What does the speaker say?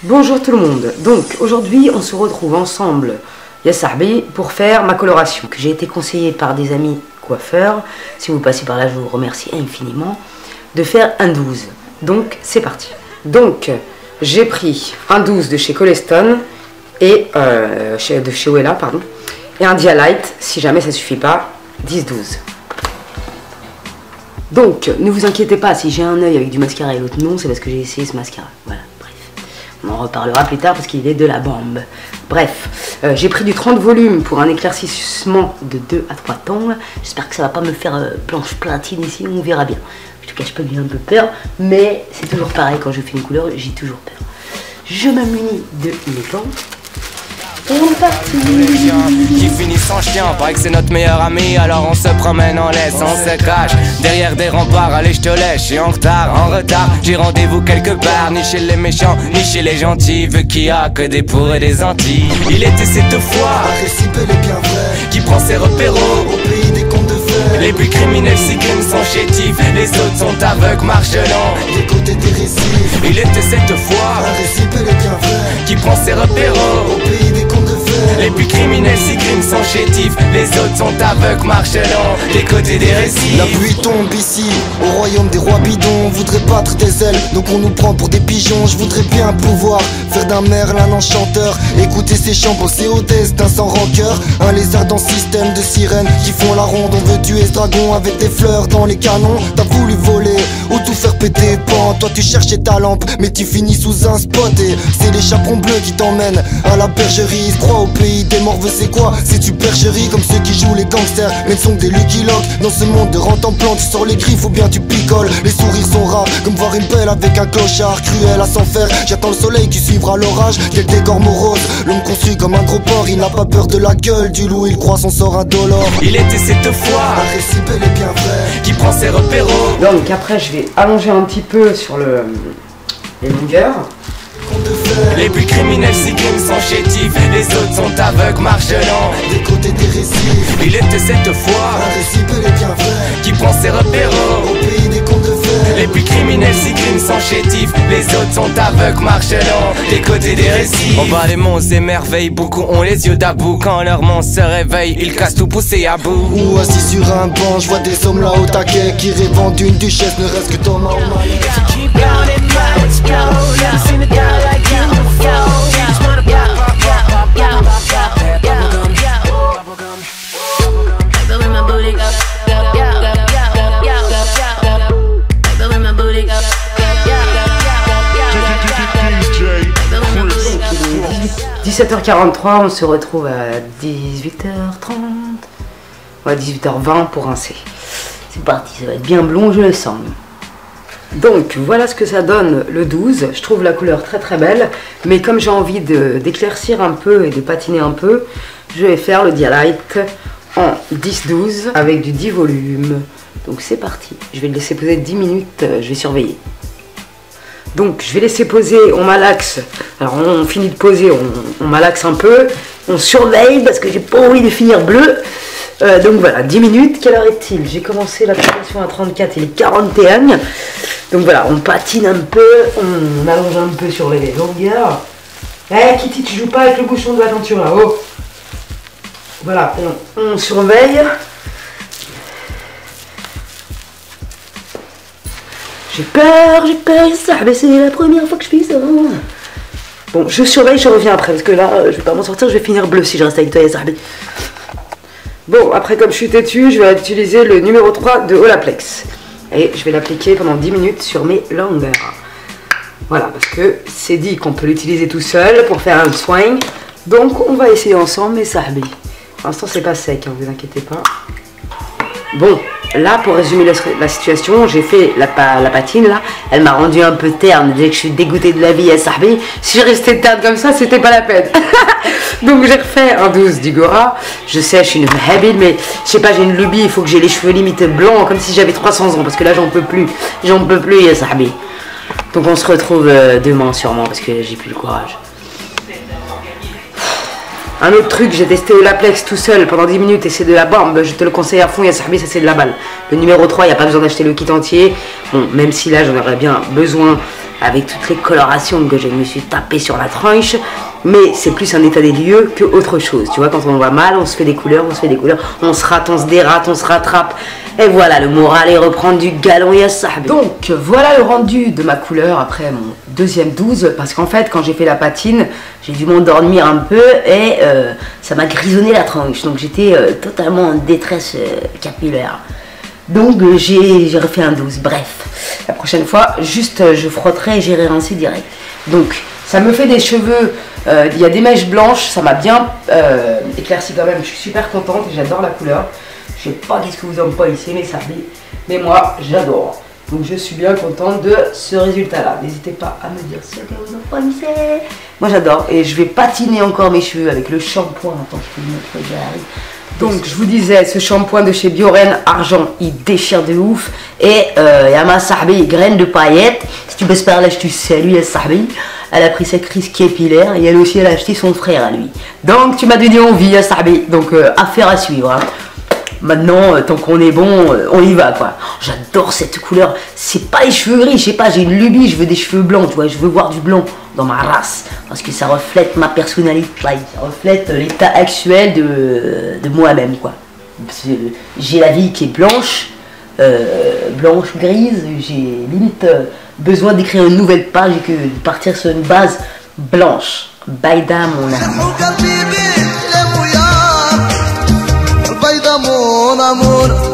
Bonjour tout le monde, donc aujourd'hui on se retrouve ensemble, ya sahbi, pour faire ma coloration que j'ai été conseillé par des amis coiffeurs. Si vous passez par là, je vous remercie infiniment de faire un 12. Donc c'est parti. Donc j'ai pris un 12 de chez Coleston et de chez Wella, pardon, et un Dialight si jamais ça suffit pas, 10-12. Donc ne vous inquiétez pas si j'ai un œil avec du mascara et l'autre non, c'est parce que j'ai essayé ce mascara. Voilà. On en reparlera plus tard parce qu'il est de la bombe. Bref, j'ai pris du 30 volumes pour un éclaircissement de 2 à 3 tons. J'espère que ça va pas me faire blanche platine ici, on verra bien. Je te cache pas que j'ai un peu peur, mais c'est toujours pareil quand je fais une couleur, j'ai toujours peur. Je m'ammunis de mes gants. Et on est parti. Qui finit sans chien, paraît que c'est notre meilleur ami. Alors on se promène en laisse, on se cache derrière des remparts. Allez, je te lèche, et en retard, j'ai rendez-vous quelque part. Ni chez les méchants, ni chez les gentils. Vu qu'il y a que des pour et des Antilles. Il était cette fois un récit bel et bien vrai qui prend ses repéros au pays des contes de fées. Les plus criminels s'y criment sont chétifs. Les autres sont aveugles, marchent lents. Des côtés des récits, Il était cette fois un récit bel et bien vrai qui prend ses repéros au pays des contes de fées. Les plus criminels s'y criment sont chétifs. Les autres sont aveugles, marchent lents. Des côtés des récits. La pluie tombe ici, au royaume des rois bidons. On voudrait battre des ailes, donc on nous prend pour des pigeons. Je voudrais bien pouvoir faire d'un merle un enchanteur. Écouter ses chants, penser au destin sans rancœur. Un lézard dans système de sirènes qui font la ronde. On veut tuer ce dragon avec des fleurs dans les canons. T'as voulu voler ou tout faire péter. Pan, toi tu cherchais ta lampe, mais tu finis sous un spot. Et c'est les chaperons bleus qui t'emmènent à la bergerie. Ils se croient au pays des morveux, c'est quoi? C'est supercherie comme ceux qui jouent les gangsters, mais ne sont que des Lucky Luke. Dans ce monde de rente en plante, tu sors les griffes ou bien tu picoles. Les sourires sont rares, comme voir une pelle avec un clochard. Cruel à s'en faire, j'attends le soleil qui suivra l'orage. Quel décor morose, l'homme construit comme un gros porc. Il n'a pas peur de la gueule du loup, il croit son sort indolore. Il était cette fois Un récit bel et bien vrai qui prend ses repéros. Donc après je vais allonger un petit peu sur les longueurs. contes de fées. Les plus criminels s'y criment sont chétifs. Les autres sont aveugles, marchent lents. Des côtés des récits, Il était cette fois un récit bel et bien vrai qui prend ses repéros. au pays des contes de fées. Les plus criminels s'y criment sont chétifs. Les autres sont aveugles, marchent lents. Des côtés des récits. On bat les monstres et merveilles. Beaucoup ont les yeux d'abou. Quand leur monstre se réveille, ils cassent tout poussé à bout. Ou assis sur un banc, je vois des hommes là au taquet qui rêvent d'une duchesse, ne reste que Thomas au maillet. Keep going in mind, let's go. You seen a guy like you before. You just wanna go. Baby, my booty go. Baby, my booty go. 17h43, on se retrouve à 18h30. Ouais, 18h20 pour un C. C'est parti, ça va être bien blond, je le sens. Donc voilà ce que ça donne le 12. Je trouve la couleur très très belle, mais comme j'ai envie d'éclaircir un peu et de patiner un peu, je vais faire le Dialight en 10-12 avec du 10 volumes. Donc c'est parti, je vais le laisser poser 10 minutes, je vais surveiller. Donc je vais laisser poser, on malaxe. Alors on finit de poser, on malaxe un peu, on surveille parce que j'ai pas envie de finir bleu. Donc voilà, 10 minutes, quelle heure est-il? J'ai commencé l'application à 34, il est 41. Donc voilà, on patine un peu, on allonge un peu sur les longueurs. Eh Kitty, tu joues pas avec le bouchon de la teinture là, oh. Voilà, on surveille. J'ai peur, ça, mais c'est la première fois que je fais ça. Bon, je surveille, je reviens après, parce que là, je vais pas m'en sortir, je vais finir bleu si je reste avec toi, Yazarbi. Bon, après, comme je suis têtue, je vais utiliser le numéro 3 de Olaplex. Et je vais l'appliquer pendant 10 minutes sur mes longueurs. Voilà, parce que c'est dit qu'on peut l'utiliser tout seul pour faire un swing. Donc, on va essayer ensemble, mes Sahbi. Pour l'instant, c'est pas sec, hein, vous inquiétez pas. Bon, là, pour résumer la situation, j'ai fait la patine, là. Elle m'a rendu un peu terne. Dès que je suis dégoûtée de la vie à Sahbi, si je restais terne comme ça, c'était pas la peine. Donc, j'ai refait un 12 d'Igora. Je sais, je suis une habile, mais je sais pas, j'ai une lubie. Il faut que j'ai les cheveux limite blancs, comme si j'avais 300 ans. Parce que là, j'en peux plus. J'en peux plus, ya Sahbi. Donc, on se retrouve demain, sûrement, parce que j'ai plus le courage. Un autre truc, j'ai testé Olaplex tout seul pendant 10 minutes et c'est de la bombe. Je te le conseille à fond, ya Sahbi, ça c'est de la balle. Le numéro 3, il n'y a pas besoin d'acheter le kit entier. Bon, même si là j'en aurais bien besoin avec toutes les colorations que je me suis tapé sur la tranche. Mais c'est plus un état des lieux que autre chose. Tu vois, quand on va mal, on se fait des couleurs, on se rate, on se dérate, on se rattrape. Et voilà, le moral est reprendre du galon et à ça. Donc voilà le rendu de ma couleur après mon deuxième 12. Parce qu'en fait, quand j'ai fait la patine, j'ai dû m'endormir un peu et ça m'a grisonné la tranche. Donc j'étais totalement en détresse capillaire. Donc j'ai refait un 12. Bref, la prochaine fois, juste je frotterai et j'irai rincer direct. Donc ça me fait des cheveux, il y a des mèches blanches, ça m'a bien éclairci quand même. Je suis super contente et j'adore la couleur. Je sais pas qu'est-ce que vous en pensez, mais moi j'adore. Donc je suis bien contente de ce résultat-là. N'hésitez pas à me dire ce que vous en pensez. Moi j'adore et je vais patiner encore mes cheveux avec le shampoing. Attends, je peux le mettre derrière. Donc je vous disais, ce shampoing de chez Bioren Argent, il déchire de ouf. Et il y a ma sahbi, graine de paillettes. Si tu baisses par là, je te salue, la sahbi. Elle a pris sa crise capillaire et elle aussi elle a acheté son frère à lui. Donc tu m'as donné envie, la sahbi. Donc affaire à suivre. Hein. Maintenant, tant qu'on est bon, on y va quoi. J'adore cette couleur. C'est pas les cheveux gris, je sais pas, j'ai une lubie, je veux des cheveux blancs, tu vois, je veux voir du blanc dans ma race. Parce que ça reflète ma personnalité, ça reflète l'état actuel de moi-même quoi. J'ai la vie qui est blanche, grise, j'ai limite besoin d'écrire une nouvelle page et que de partir sur une base blanche. Baïda mon amour. mon amour.